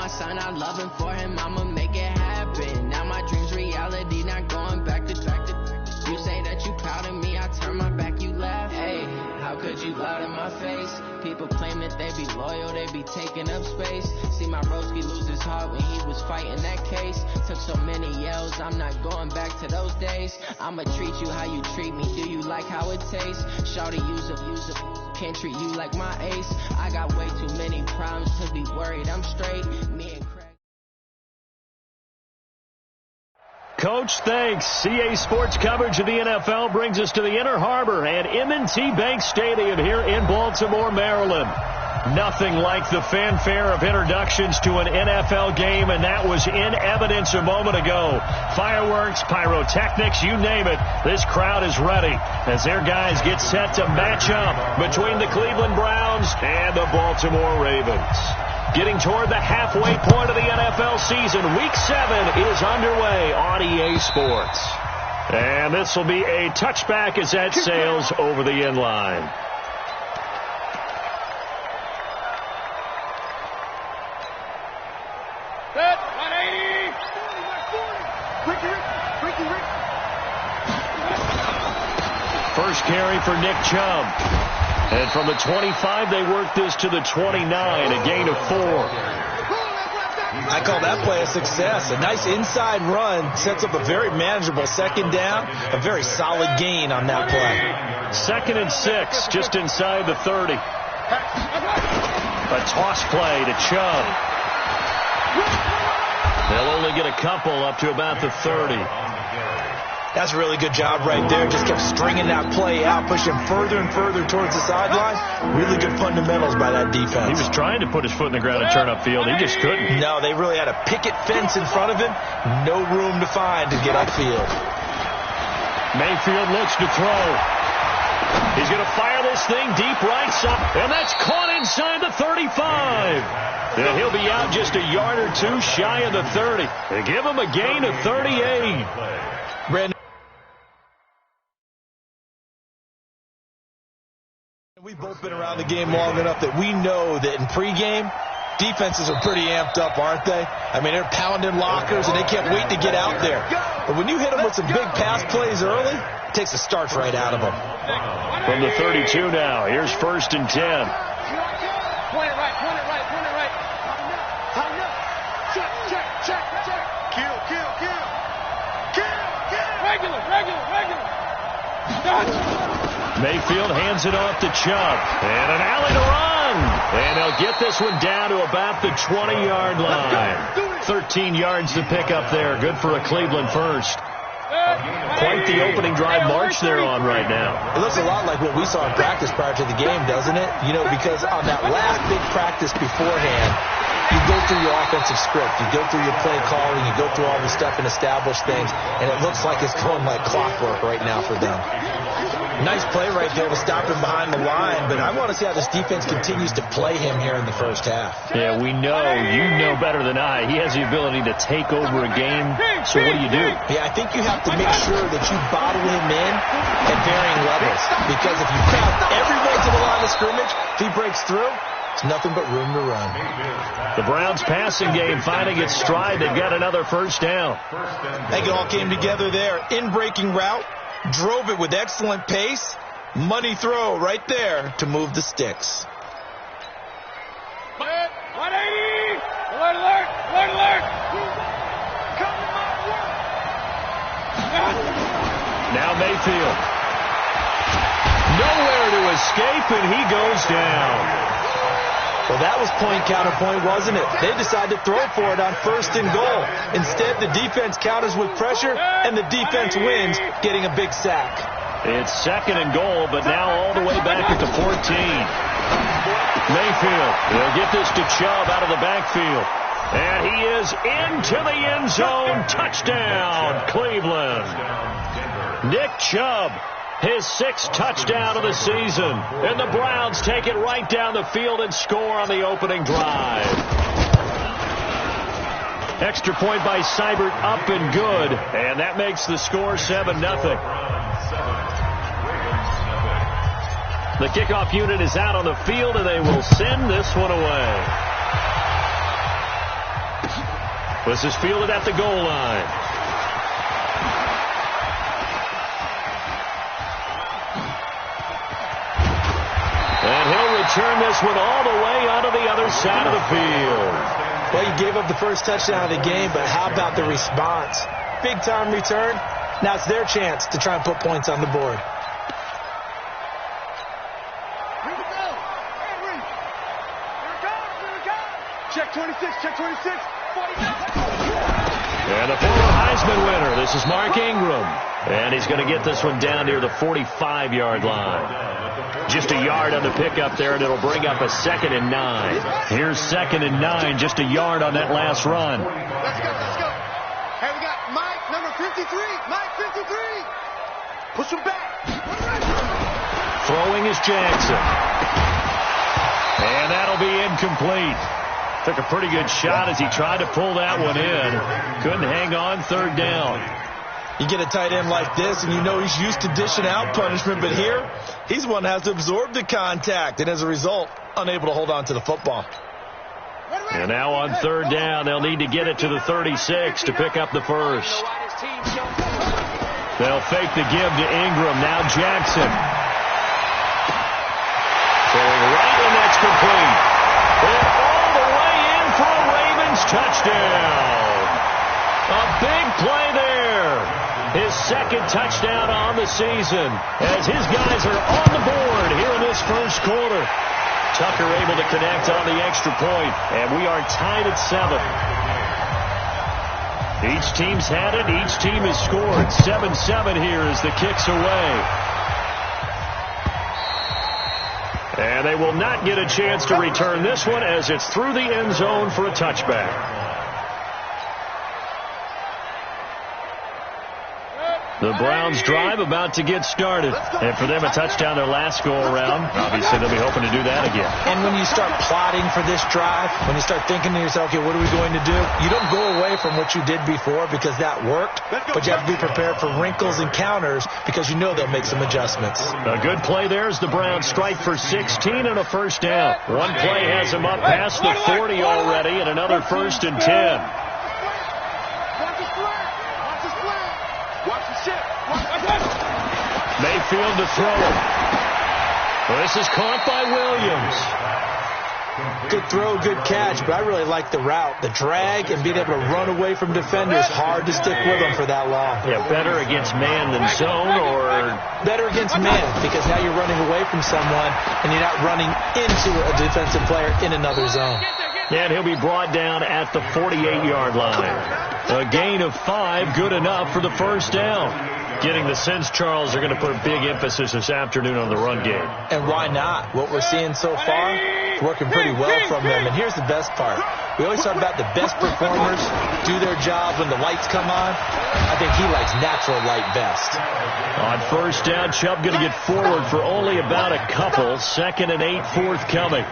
my son, I love him for him, I'ma make it happen. Now my dream's reality, not going back to You say that you proud of me, I turn my back, you laugh. Hey, how could you lie to my face? People claim that they be loyal, they be taking up space. See my broski lose his heart when he was fighting that case. Took so many yells, I'm not going back to those days. I'ma treat you how you treat me, do you like how it tastes? Shawty, use up, can't treat you like my ace. I got way too many problems to be worried, I'm straight. Me and Craig. Coach, thanks. CA Sports coverage of the NFL brings us to the Inner Harbor and M&T Bank Stadium here in Baltimore, Maryland. Nothing like the fanfare of introductions to an NFL game, and that was in evidence a moment ago. Fireworks, pyrotechnics, you name it. This crowd is ready as their guys get set to match up between the Cleveland Browns and the Baltimore Ravens. Getting toward the halfway point of the NFL season, Week 7 is underway on EA Sports. And this will be a touchback as that sails over the end line. Set, 180. First carry for Nick Chubb. And from the 25, they work this to the 29, a gain of 4. I call that play a success. A nice inside run sets up a very manageable second down, a very solid gain on that play. 2nd and 6, just inside the 30. A toss play to Chubb. They'll only get a couple up to about the 30. That's a really good job right there. Just kept stringing that play out, pushing further and further towards the sideline. Really good fundamentals by that defense. He was trying to put his foot in the ground and turn upfield. He just couldn't. No, they really had a picket fence in front of him. No room to find to get upfield. Mayfield looks to throw. He's going to fire this thing deep right side, and that's caught inside the 35. And he'll be out just a yard or two shy of the 30. They give him a gain of 38. Brandon, we've both been around the game long enough that we know that in pregame, defenses are pretty amped up, aren't they? I mean, they're pounding lockers, and they can't wait to get out there. But when you hit them with some big pass plays early, it takes the starch right out of them. From the 32 now, here's 1st and 10. Point it right. Check. Kill. Regular. Mayfield hands it off to Chubb. And an alley to run. And they'll get this one down to about the 20-yard line. 13 yards to pick up there. Good for a Cleveland first. Quite the opening drive march they're on right now. It looks a lot like what we saw in practice prior to the game, doesn't it? You know, because on that last big practice beforehand, you go through your offensive script, you go through your play calling, you go through all the stuff and establish things, and it looks like it's going like clockwork right now for them. Nice play right there to stop him behind the line, but I want to see how this defense continues to play him here in the first half. Yeah, we know, you know better than I, he has the ability to take over a game, so what do? Yeah, I think you have to make sure that you bottle him in at varying levels, because if you crowd everyone to the line of scrimmage, if he breaks through, it's nothing but room to run. The Browns passing game finding its stride. They've got another first down. I think it all came together there. In-breaking route, drove it with excellent pace. Money throw right there to move the sticks. 180! Alert! Now Mayfield. Nowhere to escape, and he goes down. Well, that was point counterpoint, wasn't it? They decided to throw for it on 1st and goal. Instead, the defense counters with pressure, and the defense wins, getting a big sack. It's 2nd and goal, but now all the way back at the 14. Mayfield, they'll get this to Chubb out of the backfield. And he is into the end zone. Touchdown, Cleveland. Nick Chubb, his 6th touchdown of the season. And the Browns take it right down the field and score on the opening drive. Extra point by Seibert, up and good. And that makes the score 7-0. The kickoff unit is out on the field, and they will send this one away. This is fielded at the goal line. And he'll return this one all the way onto the other side of the field. Well, you gave up the first touchdown of the game, but how about the response? Big-time return. Now it's their chance to try and put points on the board. Check 26, check 26, 49. And a former Heisman winner. This is Mark Ingram. And he's going to get this one down near the 45-yard line. Just a yard on the pickup there, and it'll bring up a 2nd and 9. Here's 2nd and 9, just a yard on that last run. Let's go, let's go. Hey, we got Mike, number 53. Mike, 53. Push him back. Throwing is Jackson. And that'll be incomplete. Took a pretty good shot as he tried to pull that one in. Couldn't hang on, 3rd down. You get a tight end like this, and you know he's used to dishing out punishment, but here, he's the one that has to absorb the contact, and as a result, unable to hold on to the football. And now on 3rd down, they'll need to get it to the 36 to pick up the first. They'll fake the give to Ingram. Now Jackson. Throwing right, and that's complete. And all the way in for a Ravens touchdown. A big play there. His 2nd touchdown on the season as his guys are on the board here in this first quarter. Tucker able to connect on the extra point, and we are tied at 7. Each team's had it. Each team has scored. 7-7 here as the kick's away. And they will not get a chance to return this one as it's through the end zone for a touchback. The Browns drive about to get started. And for them, a touchdown their last go-around. Obviously, they'll be hoping to do that again. And when you start plotting for this drive, when you start thinking to yourself, okay, what are we going to do? You don't go away from what you did before because that worked, but you have to be prepared for wrinkles and counters because you know they'll make some adjustments. A good play there as the Browns strike for 16 and a first down. One play has them up past the 40 already and another 1st and 10. Mayfield to throw it. Well, this is caught by Williams. Good throw, good catch, but I really like the route. The drag and being able to run away from defenders, hard to stick with them for that long. Yeah, better against man than zone, or? Better against man, because now you're running away from someone and you're not running into a defensive player in another zone. And he'll be brought down at the 48-yard line. A gain of 5, good enough for the first down. Getting the sense, Charles, are going to put a big emphasis this afternoon on the run game. And why not? What we're seeing so far, working pretty well from them. And here's the best part. We always talk about the best performers do their job when the lights come on. I think he likes natural light best. On first down, Chubb going to get forward for only about a couple. 2nd and 8 forthcoming.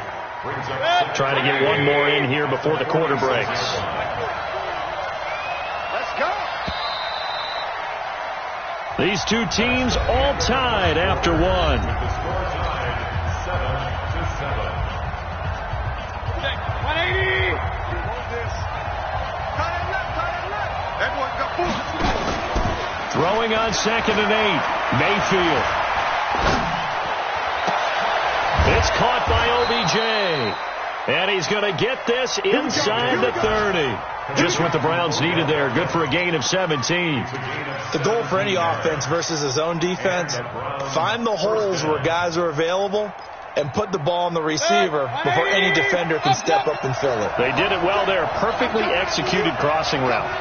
Trying to get one more in here before the quarter breaks. These two teams all tied after one. 180. Throwing on 2nd and 8. Mayfield. It's caught by OBJ. And he's going to get this inside the 30. Just what the Browns needed there. Good for a gain of 17. The goal for any offense versus a zone defense, find the holes where guys are available and put the ball on the receiver before any defender can step up and fill it. They did it well there. Perfectly executed crossing route.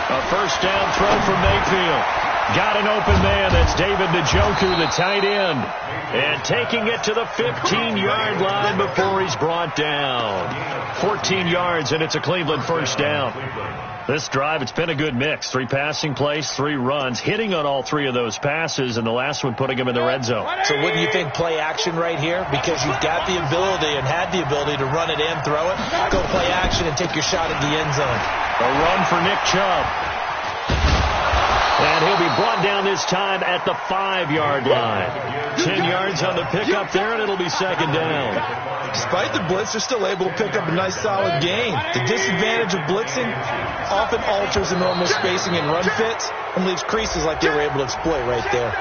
A first down throw from Mayfield. Got an open man. That's David Njoku, the tight end. And taking it to the 15-yard line before he's brought down. 14 yards, and it's a Cleveland first down. This drive, it's been a good mix. 3 passing plays, 3 runs, hitting on all 3 of those passes, and the last one putting him in the red zone. So wouldn't you think play action right here? Because you've got the ability and had the ability to run it and throw it. Go play action and take your shot at the end zone. A run for Nick Chubb. And he'll be brought down this time at the 5-yard line. 10 yards on the pickup there, and it'll be second down. Despite the blitz, they're still able to pick up a nice, solid gain. The disadvantage of blitzing often alters the normal spacing and run fits and leaves creases like they were able to exploit right there.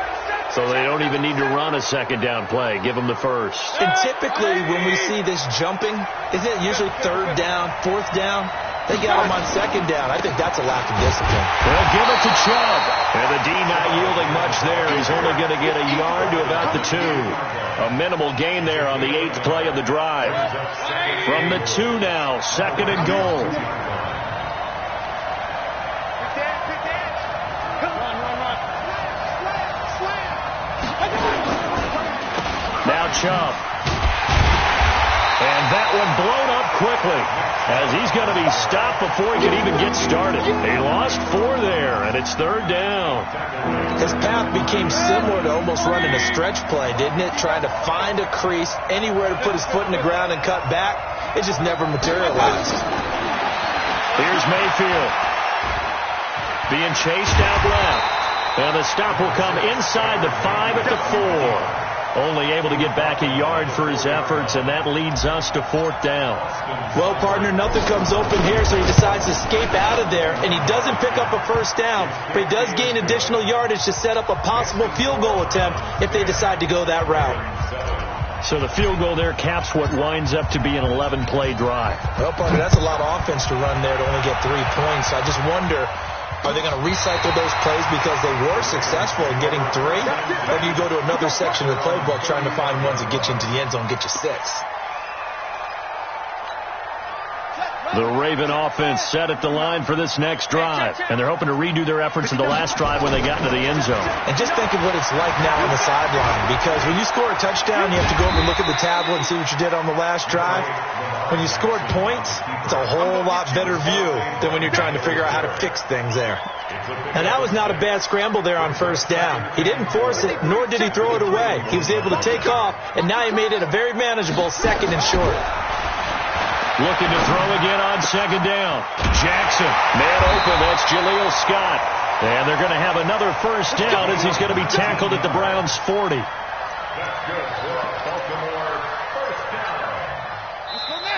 So they don't even need to run a second down play. Give them the first. And typically when we see this jumping, isn't it usually third down, fourth down? They got him on second down. I think that's a lack of discipline. They'll give it to Chubb. And the D not yielding much there. He's only going to get a yard to about the 2. A minimal gain there on the 8th play of the drive. From the 2 now, second and goal. Now Chubb. And that one blown up quickly as he's going to be stopped before he can even get started. He lost 4 there, and it's third down. His path became similar to almost running a stretch play, didn't it? Trying to find a crease, anywhere to put his foot in the ground and cut back. It just never materialized. Here's Mayfield. Being chased out left. And the stop will come inside the 5 at the 4. Only able to get back a yard for his efforts, and that leads us to fourth down. Well, partner, nothing comes open here, so he decides to escape out of there, and he doesn't pick up a first down, but he does gain additional yardage to set up a possible field goal attempt if they decide to go that route. So the field goal there caps what winds up to be an 11-play drive. Well, partner, that's a lot of offense to run there to only get 3 points. I just wonder, are they going to recycle those plays because they were successful in getting 3? Or do you go to another section of the playbook trying to find ones that get you into the end zone, get you 6? The Raven offense set at the line for this next drive. And they're hoping to redo their efforts in the last drive when they got into the end zone. And just think of what it's like now on the sideline. Because when you score a touchdown, you have to go over and look at the tablet and see what you did on the last drive. When you scored points, it's a whole lot better view than when you're trying to figure out how to fix things there. And that was not a bad scramble there on first down. He didn't force it, nor did he throw it away. He was able to take off, and now he made it a very manageable second and short. Looking to throw again on second down. Jackson, man open. That's Jaleel Scott. And they're going to have another first down as he's going to be tackled at the Browns' 40.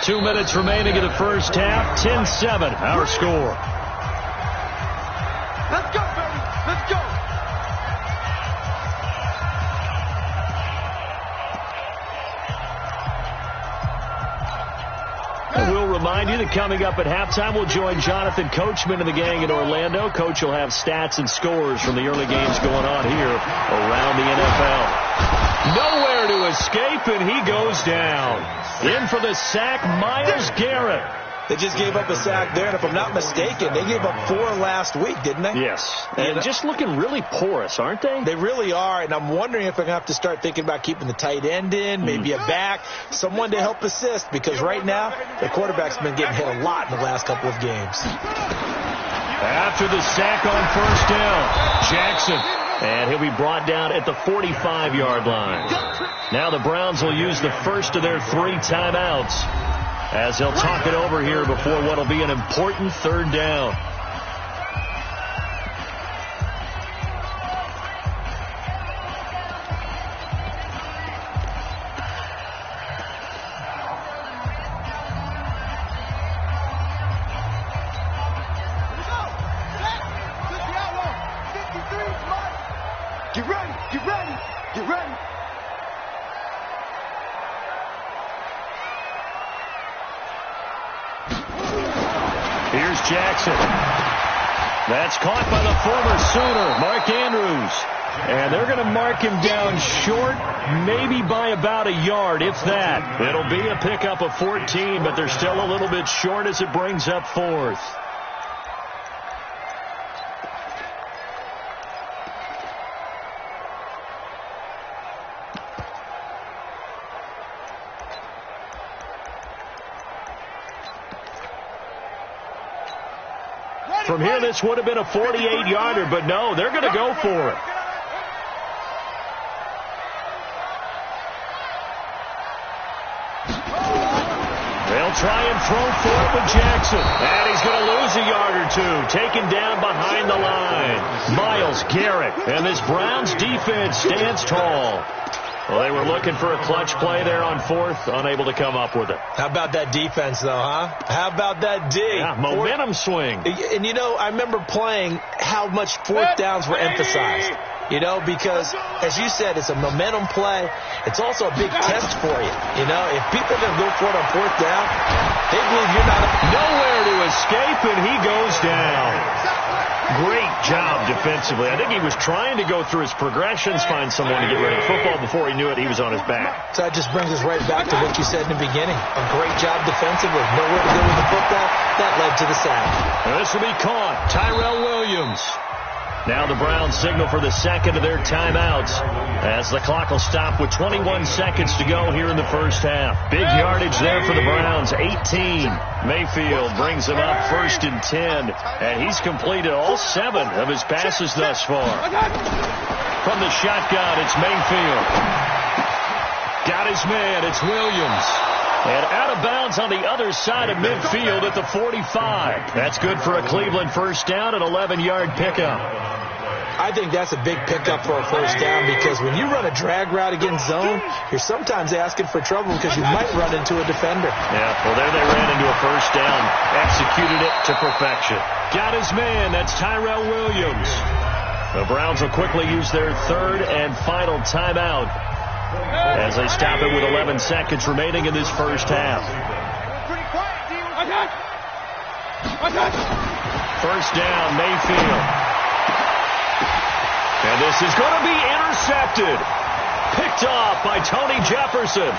2 minutes remaining in the first half. 10-7, our score. Let's go, baby. Let's go. And we'll remind you that coming up at halftime, we'll join Jonathan Coachman and the gang in Orlando. Coach will have stats and scores from the early games going on here around the NFL. Nowhere to escape, and he goes down. In for the sack, Myles Garrett. They just gave up a sack there, and if I'm not mistaken, they gave up 4 last week, didn't they? Yes. And just looking really porous, aren't they? They really are, and I'm wondering if they're going to have to start thinking about keeping the tight end in, maybe a back, someone to help assist, because right now, the quarterback's been getting hit a lot in the last couple of games. After the sack on first down, Jackson. And he'll be brought down at the 45-yard line. Now the Browns will use the first of their 3 timeouts as they'll talk it over here before what will be an important third down. Get ready, get ready, get ready. Here's Jackson. That's caught by the former Sooner, Mark Andrews. And they're going to mark him down short, maybe by about a yard, if that. It'll be a pickup of 14, but they're still a little bit short as it brings up 4th. From here, this would have been a 48-yarder, but no, they're going to go for it. They'll They'll try and throw for it with Jackson. And he's going to lose a yard or two. Taken down behind the line. Myles Garrett. And this Browns defense stands tall. Well, they were looking for a clutch play there on fourth, unable to come up with it. How about that defense, though, huh? How about that D? Yeah, momentum swing. And, you know, I remember playing how much fourth downs were emphasized. You know, because, as you said, it's a momentum play. It's also a big test for you. You know, if people are going to go for it on fourth down, they believe you're not nowhere to escape, and he goes down. Great job defensively. I think he was trying to go through his progressions, find someone to get rid of the football. Before he knew it, he was on his back. So that just brings us right back to what you said in the beginning. A great job defensively. Nowhere to go with the football. That led to the sack. This will be caught. Tyrell Williams. Now the Browns signal for the second of their timeouts as the clock will stop with 21 seconds to go here in the first half. Big yardage there for the Browns, 18. Mayfield brings him up 1st and 10, and he's completed all 7 of his passes thus far. From the shotgun, it's Mayfield. Got his man, it's Williams. And out of bounds on the other side of midfield at the 45. That's good for a Cleveland first down, an 11-yard pickup. I think that's a big pickup for a first down because when you run a drag route against zone, you're sometimes asking for trouble because you might run into a defender. Yeah, well, there they ran into a first down, executed it to perfection. Got his man, that's Tyrell Williams. The Browns will quickly use their 3rd and final timeout as they stop it with 11 seconds remaining in this first half. First down, Mayfield. And this is going to be intercepted. Picked off by Tony Jefferson.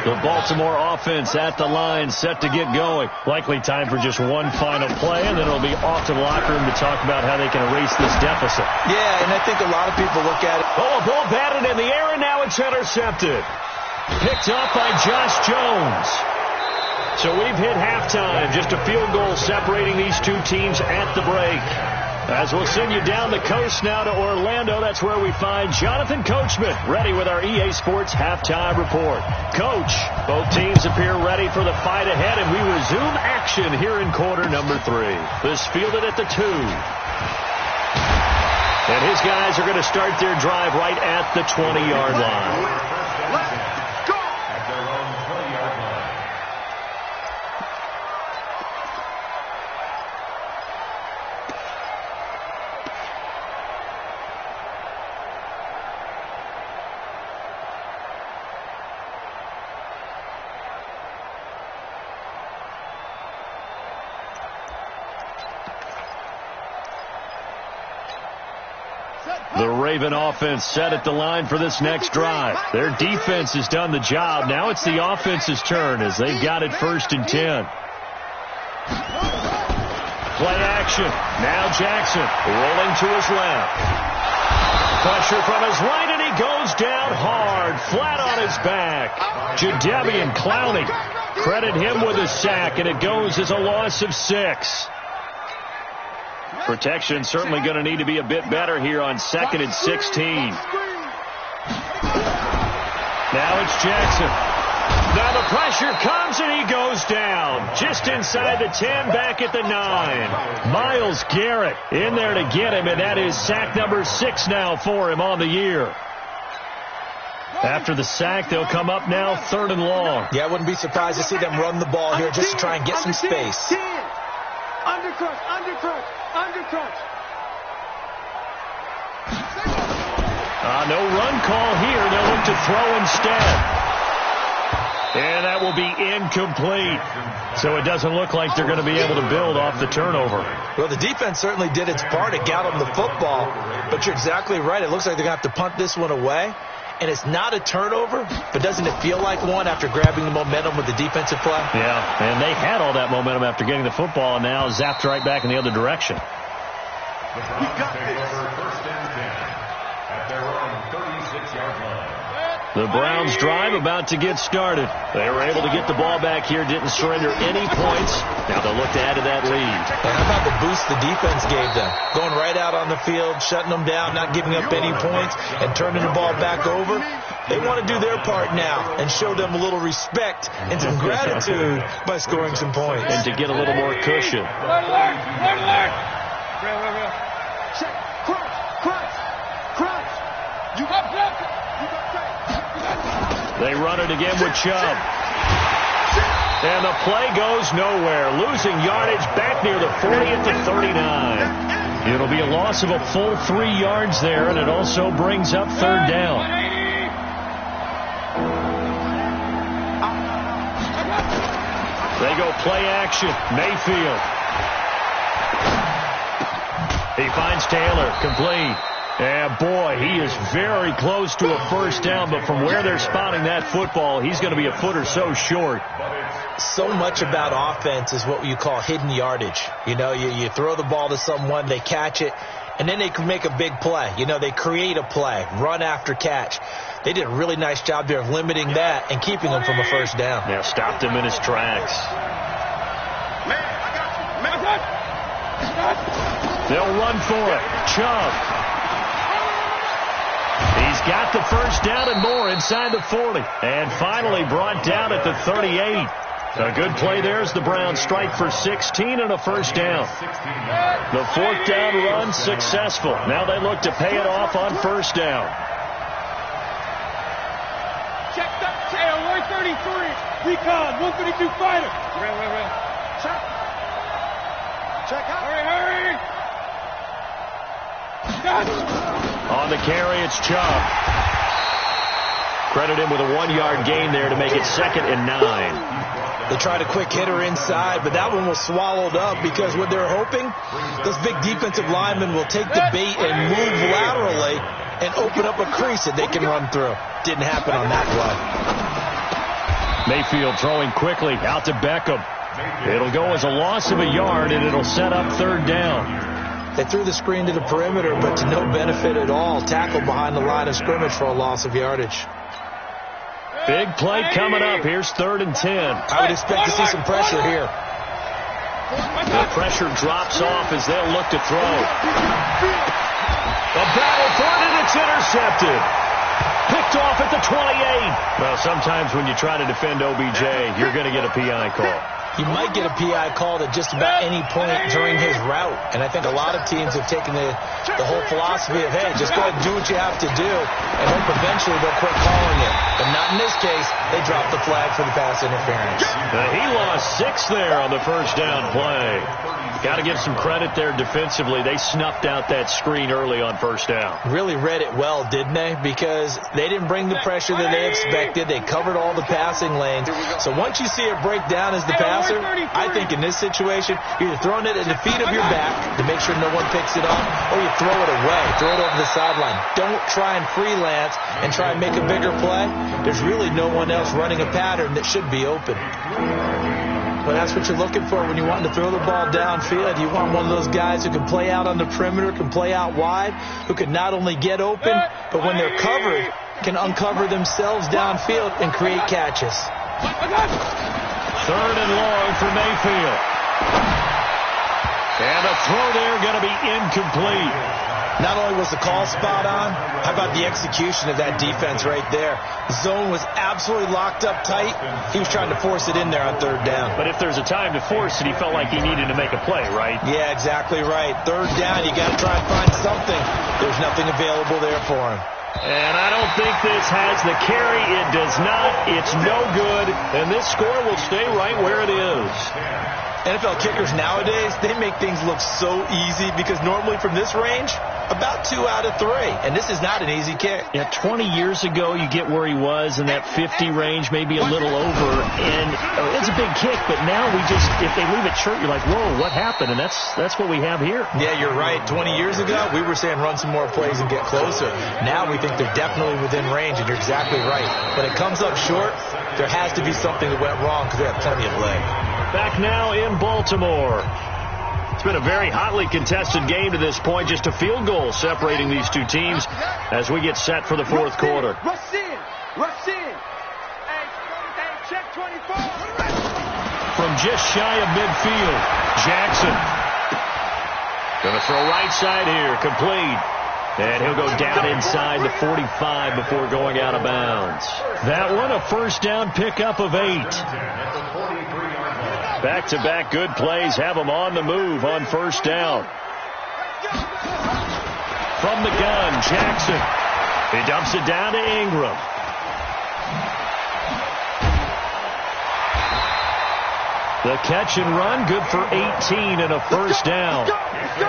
The Baltimore offense at the line, set to get going. Likely time for just one final play, and then it'll be off to the locker room to talk about how they can erase this deficit. Yeah, and I think a lot of people look at it. Oh, a ball batted in the air, and now it's intercepted. Picked up by Josh Jones. So we've hit halftime. Just a field goal separating these two teams at the break. As we'll send you down the coast now to Orlando, that's where we find Jonathan Coachman, ready with our EA Sports Halftime Report. Coach, both teams appear ready for the fight ahead, and we resume action here in quarter number 3. This fielded at the 2. And his guys are going to start their drive right at the 20-yard line. The Raven offense set at the line for this next drive. Their defense has done the job. Now it's the offense's turn as they've got it 1st and 10. Play action. Now Jackson rolling to his left. Pressure from his right, and he goes down hard, flat on his back. Jadeveon Clowney. Credit him with a sack, and it goes as a loss of 6. Protection certainly going to need to be a bit better here on 2nd and 16. Now it's Jackson. Now the pressure comes, and he goes down. Just inside the 10, back at the 9. Myles Garrett in there to get him, and that is sack number 6 now for him on the year. After the sack, they'll come up now 3rd and long. Yeah, I wouldn't be surprised to see them run the ball here just to try and get some space. Undercrush, undercrush, undercrush. No run call here. They'll look to throw instead. And that will be incomplete. So it doesn't look like they're going to be able to build off the turnover. Well, the defense certainly did its part to get them the football. But you're exactly right. It looks like they're going to have to punt this one away. And it's not a turnover, but doesn't it feel like one after grabbing the momentum with the defensive play? Yeah, and they had all that momentum after getting the football, and now zapped right back in the other direction. We got this. First and 10 at their own 36-yard line. The Browns drive about to get started. They were able to get the ball back here, didn't surrender any points. Now they'll look to add to that lead. And how about the boost the defense gave them? Going right out on the field, shutting them down, not giving up any points, and turning the ball back over. They want to do their part now and show them a little respect and some gratitude by scoring some points. And to get a little more cushion. They run it again with Chubb. And the play goes nowhere. Losing yardage back near the 40 at the 39. It'll be a loss of a full 3 yards there, and it also brings up third down. They go play action. Mayfield. He finds Taylor. Complete. And boy, he is very close to a first down, but from where they're spotting that football, he's going to be a foot or so short. So much about offense is what you call hidden yardage. You know, you throw the ball to someone, they catch it, and then they can make a big play. You know, they create a play, run after catch. They did a really nice job there of limiting that and keeping him from a first down. Yeah, stopped him in his tracks. They'll run for it. Chubb. He's got the first down and more inside the 40. And finally brought down at the 38. A good play there as the Browns strike for 16 and a first down. The fourth down run successful. Now they look to pay it off on first down. Check that tail, 133. Recon, 152 fighter. Check. Check out. Hurry. On the carry, it's Chubb. Credit him with a 1-yard gain there to make it 2nd and 9. They tried a quick hitter inside, but that one was swallowed up because what they're hoping, those big defensive linemen will take the bait and move laterally and open up a crease that they can run through. Didn't happen on that play. Mayfield throwing quickly out to Beckham. It'll go as a loss of a yard, and it'll set up third down. They threw the screen to the perimeter, but to no benefit at all. Tackled behind the line of scrimmage for a loss of yardage. Big play coming up. Here's 3rd and 10. I would expect to see some pressure here. The pressure drops off as they'll look to throw. The battle for it, and it's intercepted. Picked off at the 28. Well, sometimes when you try to defend OBJ, you're going to get a PI call. You might get a PI called at just about any point during his route. And I think a lot of teams have taken the whole philosophy of, hey, just go ahead and do what you have to do and hope eventually they'll quit calling it. But not in this case. They dropped the flag for the pass interference. He lost 6 there on the first down play. Got to give some credit there defensively. They snuffed out that screen early on first down. Really read it well, didn't they? Because they didn't bring the pressure that they expected. They covered all the passing lanes. So once you see it break down as the passer, I think in this situation, you're either throwing it at the feet of your back to make sure no one picks it up, or you throw it away, throw it over the sideline. Don't try and freelance and try and make a bigger play. There's really no one else running a pattern that should be open. Well, that's what you're looking for when you want to throw the ball downfield. You want one of those guys who can play out on the perimeter, can play out wide, who can not only get open, but when they're covered, can uncover themselves downfield and create catches. 3rd and long for Mayfield. And the throw there going to be incomplete. Not only was the call spot on, how about the execution of that defense right there? The zone was absolutely locked up tight. He was trying to force it in there on 3rd down. But if there's a time to force it, he felt like he needed to make a play, right? Yeah, exactly right. 3rd down, you got to try and find something. There's nothing available there for him. And I don't think this has the carry. It does not. It's no good. And this score will stay right where it is. NFL kickers nowadays, they make things look so easy because normally from this range, about 2 out of 3. And this is not an easy kick. Yeah, 20 years ago, you get where he was in that 50 range, maybe a little over. And it's a big kick, but now we just, if they leave it short, you're like, whoa, what happened? And that's what we have here. Yeah, you're right. 20 years ago, we were saying run some more plays and get closer. Now we think they're definitely within range, and you're exactly right. When it comes up short, there has to be something that went wrong because they have plenty of leg. Back now in Baltimore. It's been a very hotly contested game to this point. Just a field goal separating these two teams as we get set for the 4th quarter. Rush in. Hey, check 24. From just shy of midfield, Jackson. Going to throw right side here, complete. And he'll go down inside the 45 before going out of bounds. That one, a first down pickup of 8. Back-to-back good plays have them on the move on first down. From the gun, Jackson. He dumps it down to Ingram. The catch and run, good for 18 and a first down.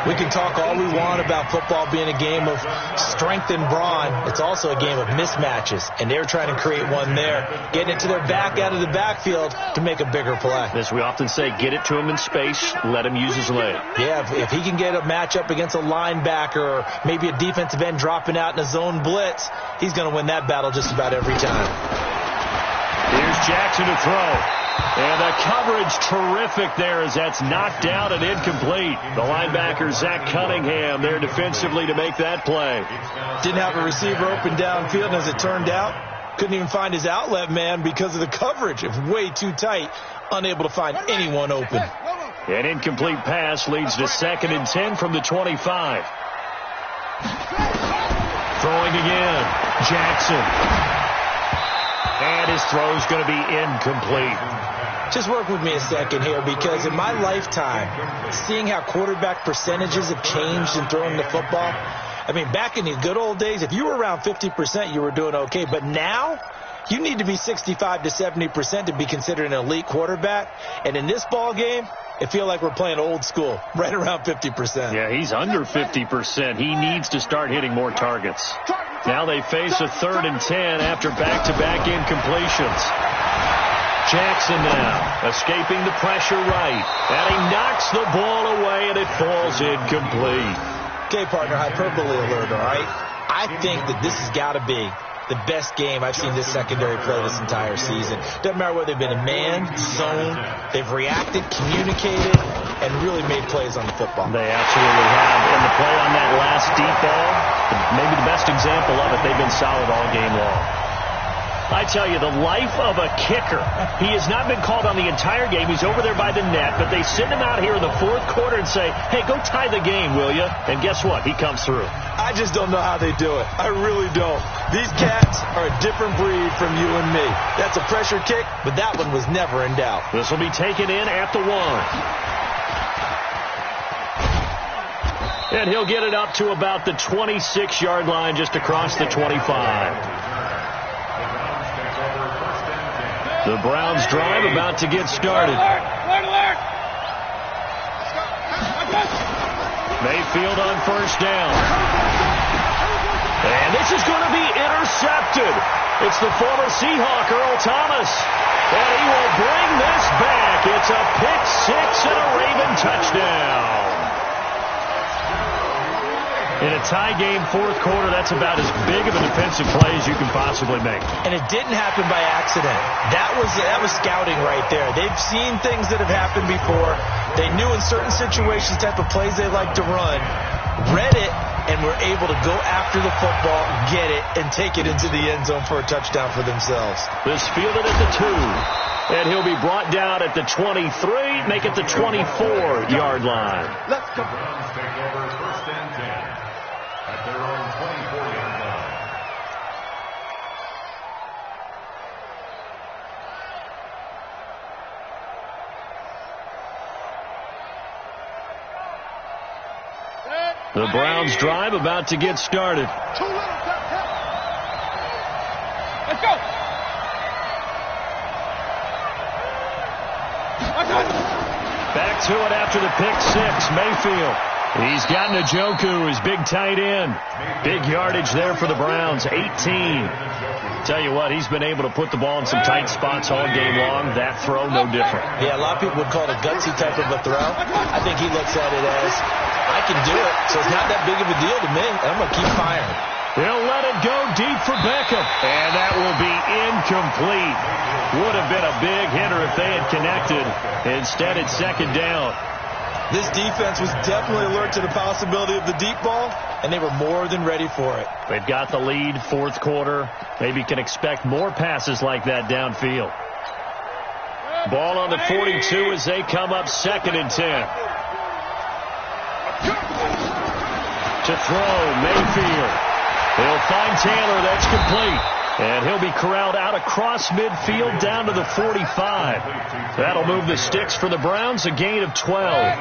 We can talk all we want about football being a game of strength and brawn. It's also a game of mismatches, and they're trying to create one there, getting it to their back out of the backfield to make a bigger play. As we often say, get it to him in space, let him use his leg. Yeah, if he can get a matchup against a linebacker or maybe a defensive end dropping out in a zone blitz, he's going to win that battle just about every time. Here's Jackson to throw. And the coverage terrific there as that's knocked down and incomplete. The linebacker, Zach Cunningham, there defensively to make that play. Didn't have a receiver open downfield, and as it turned out, couldn't even find his outlet man because of the coverage. It was way too tight, unable to find anyone open. An incomplete pass leads to 2nd and 10 from the 25. Throwing again, Jackson. And his throw's going to be incomplete. Just work with me a second here, because in my lifetime, seeing how quarterback percentages have changed in throwing the football, I mean, back in the good old days, if you were around 50%, you were doing okay. But now, you need to be 65 to 70% to be considered an elite quarterback. And in this ball game, it feels like we're playing old school, right around 50%. Yeah, he's under 50%. He needs to start hitting more targets. Now they face a 3rd and 10 after back-to-back incompletions. Jackson now escaping the pressure right. And he knocks the ball away, and it falls incomplete. Okay, partner, hyperbole alert, all right? I think that this has got to be the best game I've seen this secondary play this entire season. Doesn't matter whether they've been in man, zone, they've reacted, communicated, and really made plays on the football. They absolutely have. And the play on that last deep ball, maybe the best example of it, they've been solid all game long. I tell you, the life of a kicker. He has not been called on the entire game. He's over there by the net, but they send him out here in the 4th quarter and say, hey, go tie the game, will you? And guess what? He comes through. I just don't know how they do it. I really don't. These cats are a different breed from you and me. That's a pressure kick, but that one was never in doubt. This will be taken in at the 1. And he'll get it up to about the 26-yard line just across the 25. The Browns drive about to get started. Mayfield on first down. And this is going to be intercepted. It's the former Seahawk, Earl Thomas. And he will bring this back. It's a pick-6 and a Raven touchdown. In a tie game 4th quarter, that's about as big of a defensive play as you can possibly make. And it didn't happen by accident. That was scouting right there. They've seen things that have happened before. They knew in certain situations type of plays they like to run, read it, and were able to go after the football, get it, and take it into the end zone for a touchdown for themselves. This fielded at the 2. And he'll be brought down at the 23, make it the 24-yard line. Let's go. The Browns drive about to get started. Let's go. Back to it after the pick-6, Mayfield. He's got Njoku, his big tight end. Big yardage there for the Browns, 18. Tell you what, he's been able to put the ball in some tight spots all game long. That throw, no different. Yeah, a lot of people would call it a gutsy type of a throw. I think he looks at it as, I can do it, so it's not that big of a deal to me, and I'm going to keep firing. They'll let it go deep for Beckham. And that will be incomplete. Would have been a big hitter if they had connected. Instead, it's 2nd down. This defense was definitely alert to the possibility of the deep ball, and they were more than ready for it. They've got the lead, fourth quarter. Maybe can expect more passes like that downfield. Ball on the 42 as they come up 2nd and 10. To throw, Mayfield. He'll find Taylor. That's complete. And he'll be corralled out across midfield down to the 45. That'll move the sticks for the Browns, a gain of 12.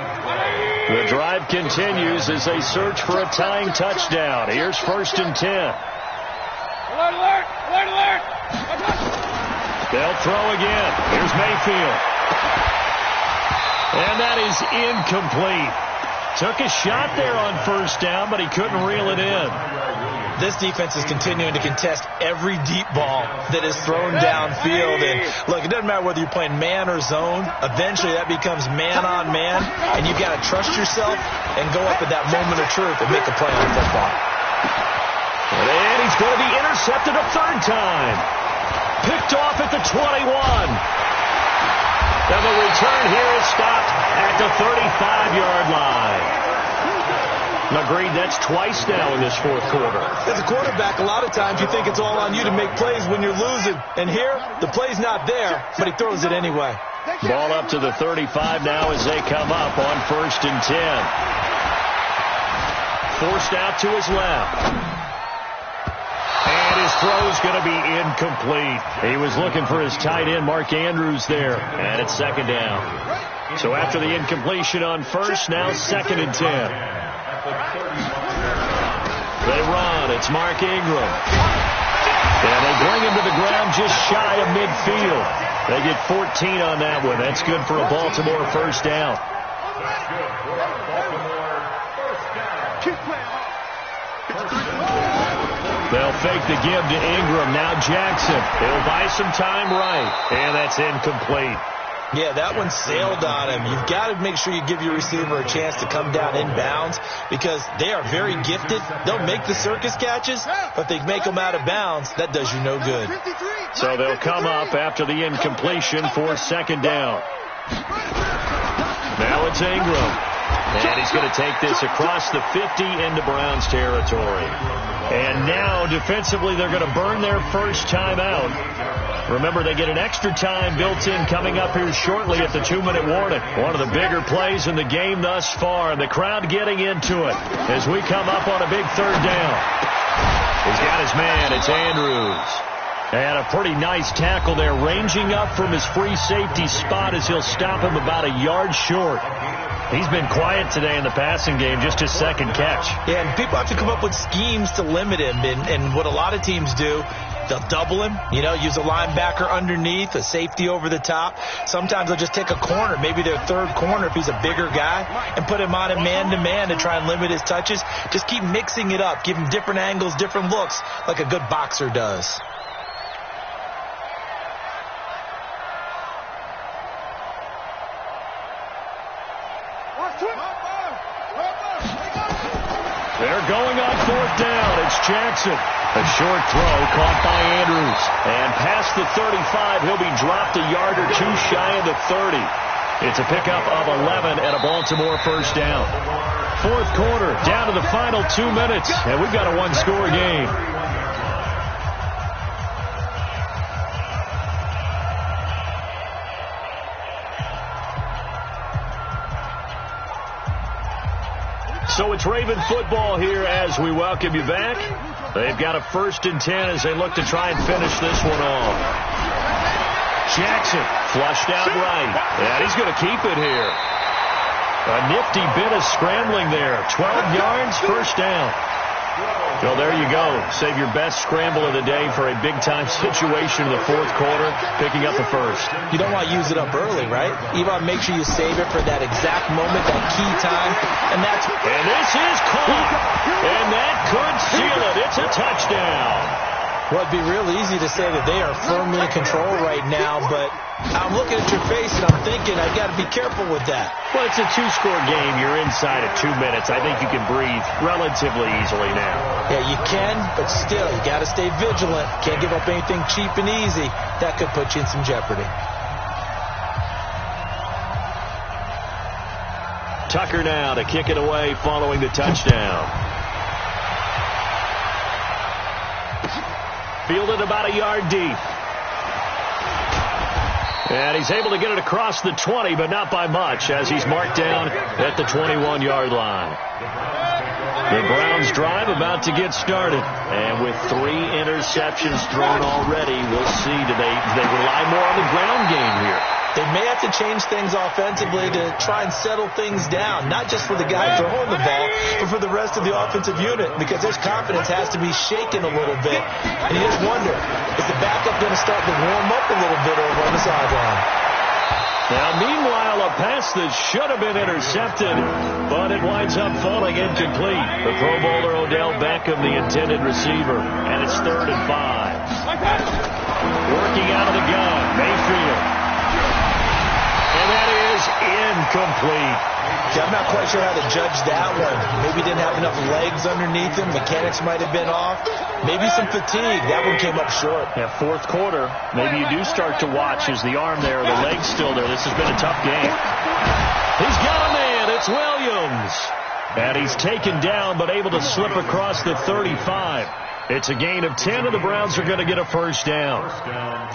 The drive continues as they search for a tying touchdown. Here's 1st and 10. Alert, alert, alert, alert. They'll throw again. Here's Mayfield. And that is incomplete. Took a shot there on 1st down, but he couldn't reel it in. This defense is continuing to contest every deep ball that is thrown downfield. And look, it doesn't matter whether you're playing man or zone. Eventually that becomes man on man, and you've got to trust yourself and go up at that moment of truth and make a play on football. And he's going to be intercepted a 3rd time. Picked off at the 21. And the return here is stopped at the 35-yard line. Agreed, that's twice now in this 4th quarter. As a quarterback, a lot of times you think it's all on you to make plays when you're losing. And here, the play's not there, but he throws it anyway. Ball up to the 35 now as they come up on 1st and 10. Forced out to his left. And his throw is going to be incomplete. He was looking for his tight end, Mark Andrews, there. And it's 2nd down. So after the incompletion on 1st, now 2nd and 10. They run. It's Mark Ingram. And they bring him to the ground just shy of midfield. They get 14 on that one. That's good for a Baltimore 1st down. They'll fake the give to Ingram. Now Jackson. He'll buy some time right. And that's incomplete. Yeah, that one sailed on him. You've got to make sure you give your receiver a chance to come down inbounds because they are very gifted. They'll make the circus catches, but they make them out of bounds. That does you no good. So they'll come up after the incompletion for 2nd down. Now it's Ingram. And he's going to take this across the 50 into Browns territory. And now, defensively, they're going to burn their first timeout. Remember, they get an extra time built in coming up here shortly at the 2-minute warning. One of the bigger plays in the game thus far, and the crowd getting into it as we come up on a big 3rd down. He's got his man. It's Andrews. And a pretty nice tackle there, ranging up from his free safety spot as he'll stop him about a yard short. He's been quiet today in the passing game, just his 2nd catch. Yeah, and people have to come up with schemes to limit him. And what a lot of teams do, they'll double him, use a linebacker underneath, a safety over the top. Sometimes they'll just take a corner, maybe their 3rd corner if he's a bigger guy, and put him on a man-to-man to try and limit his touches. Just keep mixing it up, give him different angles, different looks, like a good boxer does. They're going on 4th down. It's Jackson. A short throw caught by Andrews. And past the 35, he'll be dropped a yard or 2 shy of the 30. It's a pickup of 11 and a Baltimore 1st down. 4th quarter, down to the final 2 minutes. And we've got a 1-score game. So it's Raven football here as we welcome you back. They've got a 1st and 10 as they look to try and finish this one off. Jackson flushed out right. And he's going to keep it here. A nifty bit of scrambling there. 12 yards, 1st down. Well, there you go. Save your best scramble of the day for a big-time situation in the 4th quarter, picking up the 1st. You don't want to use it up early, right? You want to make sure you save it for that exact moment, that key time. And this is caught. And that could seal it. It's a touchdown. Well, it'd be real easy to say that they are firmly in control right now, but I'm looking at your face and I'm thinking I've got to be careful with that. Well, it's a 2-score game. You're inside of 2 minutes. I think you can breathe relatively easily now. Yeah, you can, but still, you got to stay vigilant. Can't give up anything cheap and easy. That could put you in some jeopardy. Tucker now to kick it away following the touchdown. Fielded about a yard deep. And he's able to get it across the 20, but not by much, as he's marked down at the 21-yard line. The Browns drive about to get started. And with 3 interceptions thrown already, we'll see. Do they rely more on the ground game here? They may have to change things offensively to try and settle things down, not just for the guy throwing the ball, but for the rest of the offensive unit, because his confidence has to be shaken a little bit. And you just wonder, is the backup going to start to warm up a little bit over on the sideline? Now, meanwhile, a pass that should have been intercepted, but it winds up falling incomplete. The Pro Bowler Odell Beckham, the intended receiver, and it's 3rd and 5. Working out of the gun, Mayfield. And that is incomplete. I'm not quite sure how to judge that one. Maybe he didn't have enough legs underneath him. Mechanics might have been off. Maybe some fatigue. That one came up short. Yeah, 4th quarter. Maybe you do start to watch. Is the arm there? The leg's still there? This has been a tough game. He's got a man. It's Williams. And he's taken down, but able to slip across the 35. It's a gain of 10, and the Browns are going to get a first down.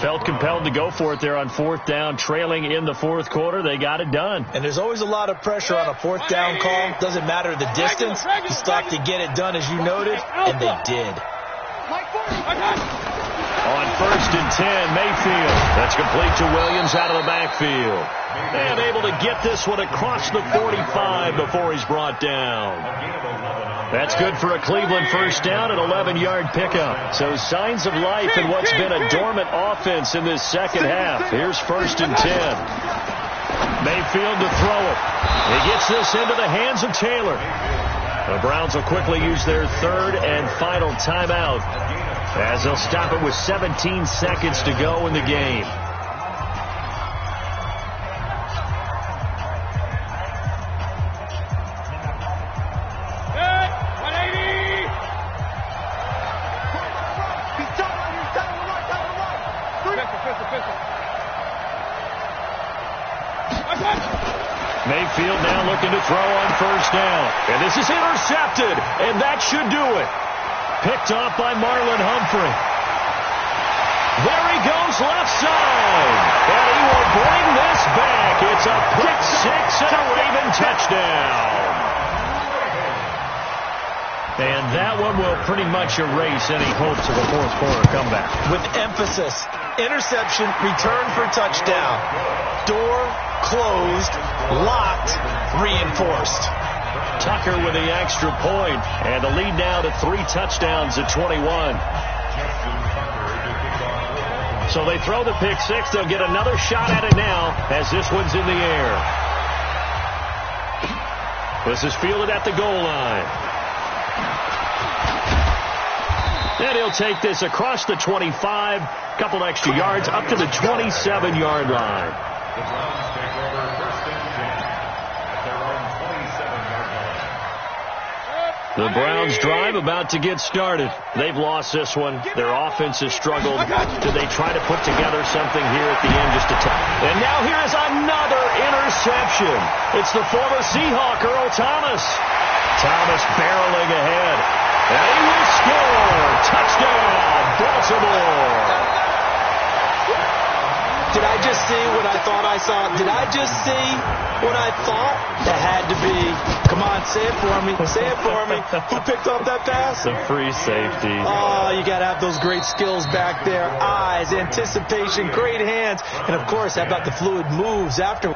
Felt compelled to go for it there on 4th down, trailing in the 4th quarter. They got it done. And there's always a lot of pressure on a 4th down call. Doesn't matter the distance. You still have to get it done, as you noted, and they did. On 1st and 10, Mayfield. That's complete to Williams out of the backfield. And able to get this one across the 45 before he's brought down. That's good for a Cleveland first down, an 11-yard pickup. So signs of life in what's been a dormant offense in this second half. Here's 1st and 10. Mayfield to throw it. He gets this into the hands of Taylor. The Browns will quickly use their 3rd and final timeout, as they'll stop it with 17 seconds to go in the game. Mayfield now looking to throw on 1st down. And this is intercepted, and that should do it. Picked off by Marlon Humphrey. There he goes left side. And he will bring this back. It's a pick 6 and a Raven touchdown. And that one will pretty much erase any hopes of a 4th quarter comeback. With emphasis, interception, return for touchdown. Door closed, locked, reinforced. Tucker with the extra point, and the lead now to 3 touchdowns at 21. So they throw the pick 6. They'll get another shot at it now as this one's in the air. This is fielded at the goal line. And he'll take this across the 25, couple extra yards, up to the 27-yard line. The Browns drive about to get started. They've lost this one. Their offense has struggled. Do they try to put together something here at the end just to And now here is another interception. It's the former Seahawk, Earl Thomas. Thomas barreling ahead. And he will score. Touchdown, Baltimore. Did I just see what I thought I saw? Did I just see what I thought? That had to be. Come on, say it for me. Say it for me. Who picked up that pass? The free safety. Oh, you got to have those great skills back there. Eyes, anticipation, great hands. And, of course, how about the fluid moves after?